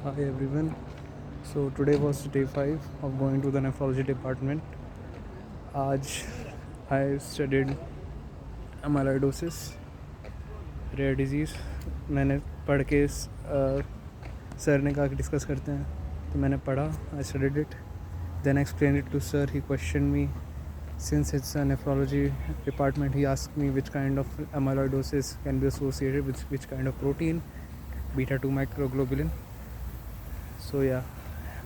Hi everyone. So today was day 5 of going to the nephrology department. आज I studied amyloidosis, rare disease. मैंने पढ़ के sir ने कहा कि डिस्कस करते हैं, तो मैंने पढ़ा. I studied it. Then I explained it to sir. He questioned me. Since it's a nephrology department, he asked me which kind of amyloidosis can be associated with which kind of protein, beta 2 microglobulin. So yeah,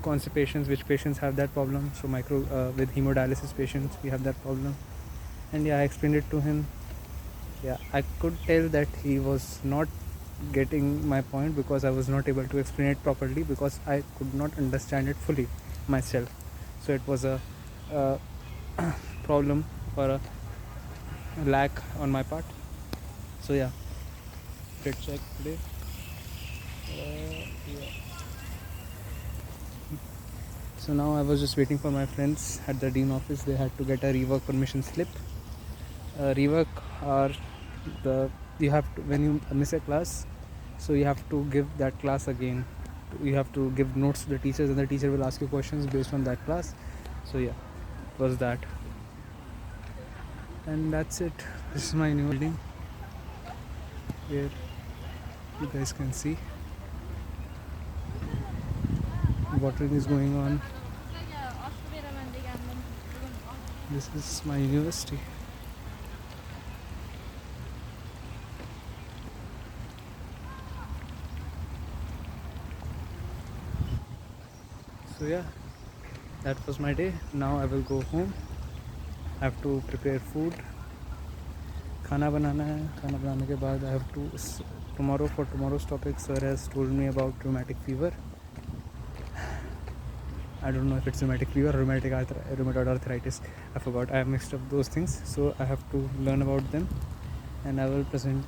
constipations, which patients have that problem. So with hemodialysis patients we have that problem. And yeah, I explained it to him. Yeah, I could tell that he was not getting my point because I was not able to explain it properly because I could not understand it fully myself. So it was a problem or a lack on my part. So yeah, fit check today. Yeah. So now I was just waiting for my friends at the dean office. They had to get a rework permission slip. Rework are you have to, when you miss a class, so you have to give that class again. You have to give notes to the teachers, and the teacher will ask you questions based on that class. So yeah, it was that. And that's it. This is my new building where you guys can see watering is going on. This is my university. So yeah, that was my day. Now I will go home. I have to prepare food. खाना बनाना है. खाना बनाने के बाद I have to for tomorrow's topic, sir has told me about rheumatic fever. I don't know if it's rheumatic fever or rheumatoid arthritis. I forgot. I have mixed up those things, so I have to learn about them, and I will present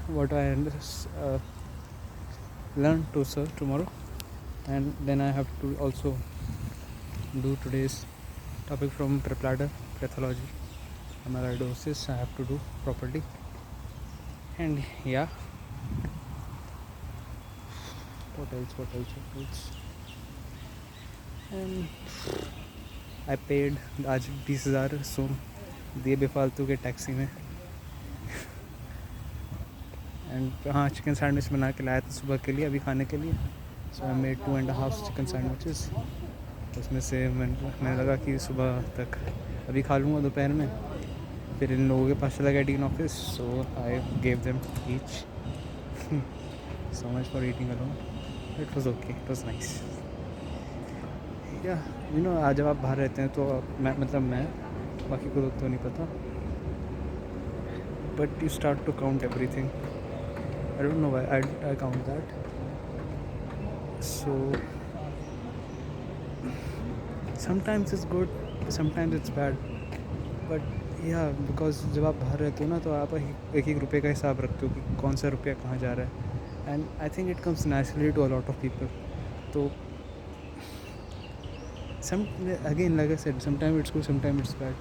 what I learned to sir tomorrow. And then I have to also do today's topic from prep ladder, pathology, amyloidosis. I have to do properly. And yeah, what else? And I paid आज 20,000 सो दिए बेफालतू के taxi में. And हाँ, chicken sandwich बना के लाया था सुबह के लिए, अभी खाने के लिए. सो आई मेड 2.5 चिकन सैंडविचेस. उसमें से मैंने लगा कि सुबह तक अभी खा लूँगा दोपहर में. फिर इन लोगों के पास चला गया dean office, so I gave them each. So much for eating alone. It was okay, it was nice. या आज जब आप बाहर रहते हैं तो मैं बाकी को तो नहीं पता, but you start to count everything. I don't know why I count that. So sometimes it's good, sometimes it's bad, but या बिकॉज जब आप बाहर रहते हो ना, तो आप एक एक रुपये का हिसाब रखते हो कि कौन सा रुपया कहाँ जा रहा है. And I think it comes naturally to a lot of people. तो again like I said, sometime it's good, sometime it's bad.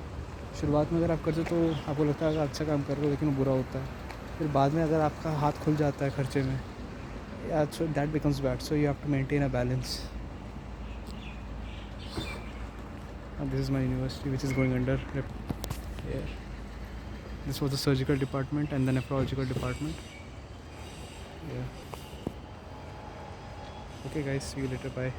शुरुआत में अगर आप करते हो तो आपको लगता है कि अच्छा काम कर रहे हो, लेकिन वो बुरा होता है. फिर बाद में अगर आपका हाथ खुल जाता है खर्चे में, या so that becomes bad. So you have to maintain a balance. This is my university, which is going under. Yeah. This was the surgical department and the nephrological department. Yeah. Okay guys, see you later, bye.